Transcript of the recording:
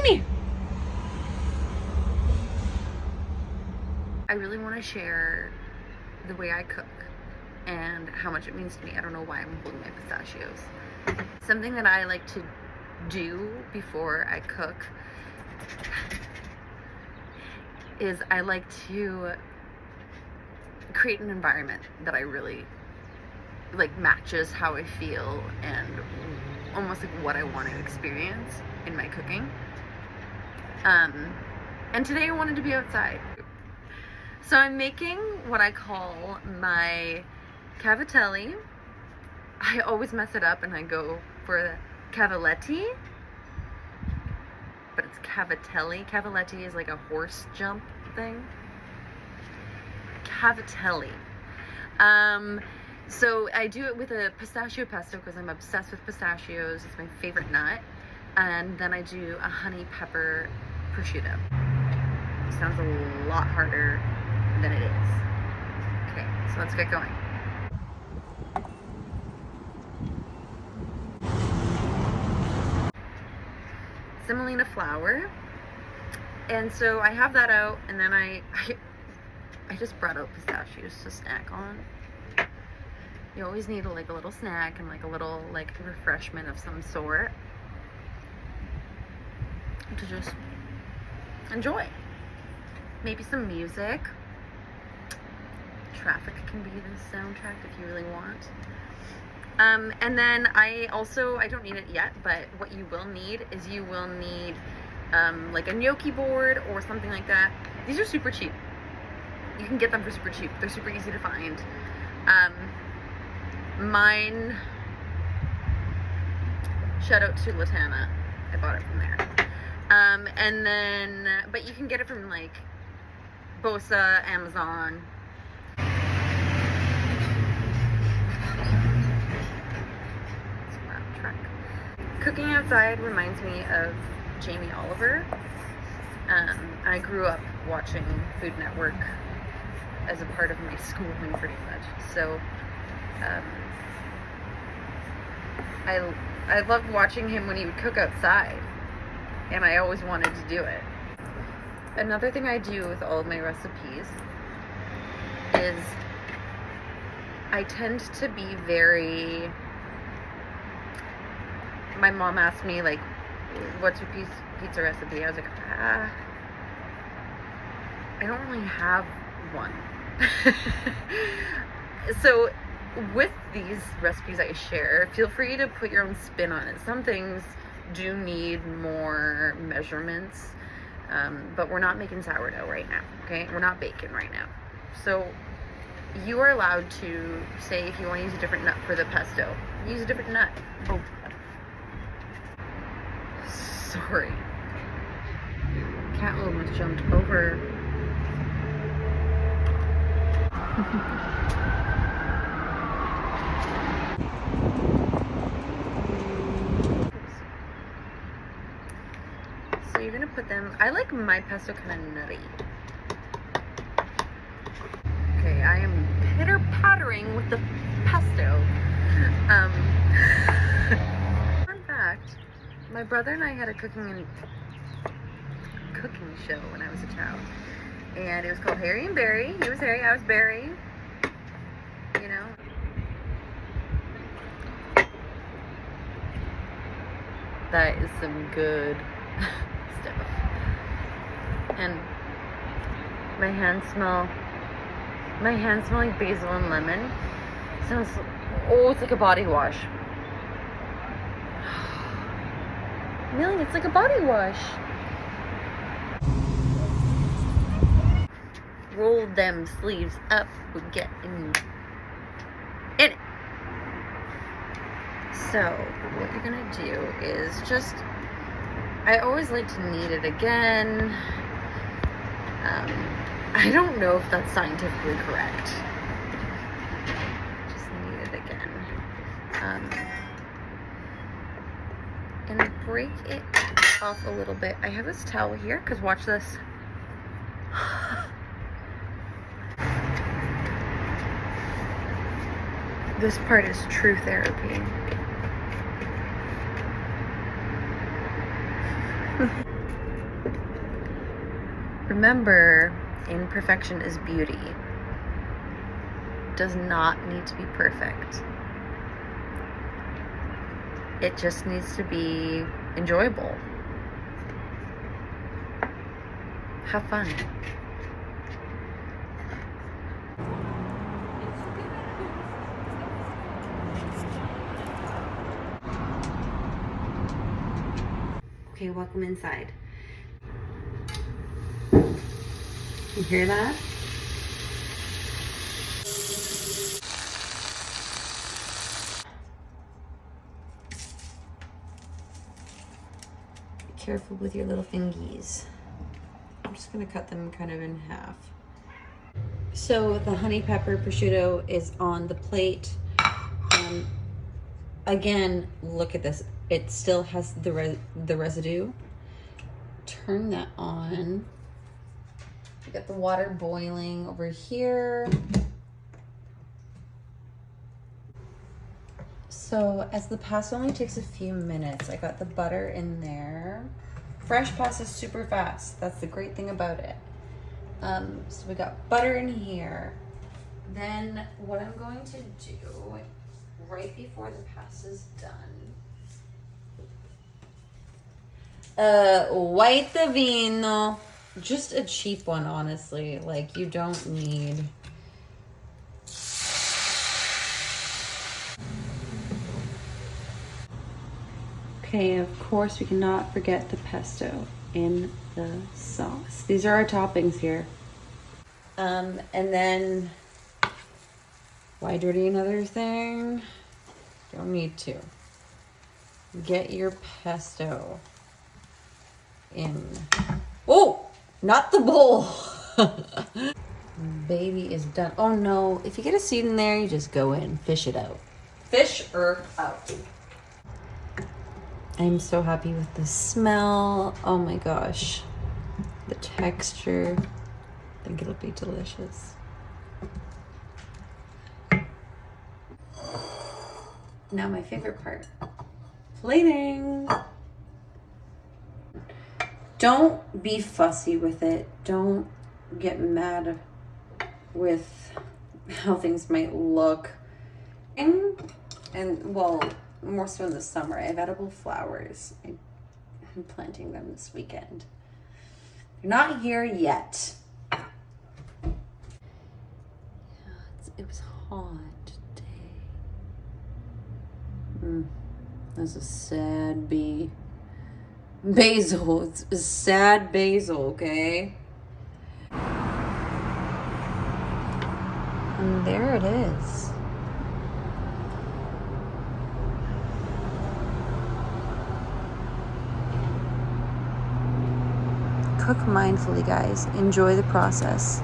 Gimme! I really want to share the way I cook and how much it means to me. I don't know why I'm holding my pistachios. Something that I like to do before I cook is I like to create an environment that I really like, matches how I feel and almost like what I want to experience in my cooking. And today I wanted to be outside. So I'm making what I call my Cavatelli. I always mess it up and I go for the Cavaletti, but it's Cavatelli. Cavaletti is like a horse jump thing. Cavatelli. So I do it with a pistachio pesto because I'm obsessed with pistachios. It's my favorite nut. And then I do a honey pepper prosciutto. It sounds a lot harder than it is. Okay, so let's get going. Semolina flour. And so I have that out, and then I just brought out pistachios to snack on. You always need like a little snack and like a little like refreshment of some sort to just enjoy. Maybe some music. Traffic can be the soundtrack if you really want. And then I don't need it yet, but what you will need is you will need like a gnocchi board or something like that. These are super cheap. You can get them for super cheap. They're super easy to find. Mine, shout out to Latana. I bought it from there. And then, but you can get it from like Bosa, Amazon. Cooking outside reminds me of Jamie Oliver. I grew up watching Food Network as a part of my schooling pretty much. So I loved watching him when he would cook outside, and I always wanted to do it. Another thing I do with all of my recipes is I tend to be very... My mom asked me, like, what's your pizza recipe? I was like, I don't really have one. So with these recipes I share, feel free to put your own spin on it. Some things do need more measurements, but we're not making sourdough right now, okay? We're not baking right now. So you are allowed to say if you want to use a different nut for the pesto. Use a different nut. Oh. Sorry. Cat almost jumped over. So you're gonna put them, I like my pesto kind of nutty. Okay, I am pitter-pattering with the pesto. Fun fact, my brother and I had a cooking show when I was a child. And it was called Harry and Barry. He was Harry, I was Barry. You know? That is some good stuff. And my hands smell like basil and lemon. Sounds, oh, it's like a body wash. Really, it's like a body wash. Roll them sleeves up, we get in it. So, what you're gonna do is just, I always like to knead it again. I don't know if that's scientifically correct. Just knead it again. And break it off a little bit. I have this towel here, because watch this. This part is true therapy. Remember, imperfection is beauty. It does not need to be perfect. It just needs to be enjoyable. Have fun. Okay, welcome inside. You hear that? Be careful with your little fingies. I'm just gonna cut them kind of in half. So the honey pepper prosciutto is on the plate. Again, look at this. It still has the residue. Turn that on. We got the water boiling over here. So as the pasta only takes a few minutes, I got the butter in there. Fresh pasta is super fast. That's the great thing about it. So we got butter in here. Then what I'm going to do right before the pasta's done, white vino, just a cheap one, honestly. Like, you don't need okay, of course we cannot forget the pesto in the sauce. These are our toppings here. And then why dirty another thing? Don't need to. Get your pesto in. Oh, not the bowl. Baby is done. Oh no, if you get a seed in there, you just go in, fish it out. Fish her out. I'm so happy with the smell. Oh my gosh. The texture. I think it'll be delicious. Now my favorite part. Plating. Don't be fussy with it. Don't get mad with how things might look. And well, more so in the summer, I have edible flowers. I'm planting them this weekend. They're not here yet. Yeah, it was hot today. That's a sad bee. Basil. It's a sad basil, okay? And there it is. Cook mindfully, guys. Enjoy the process.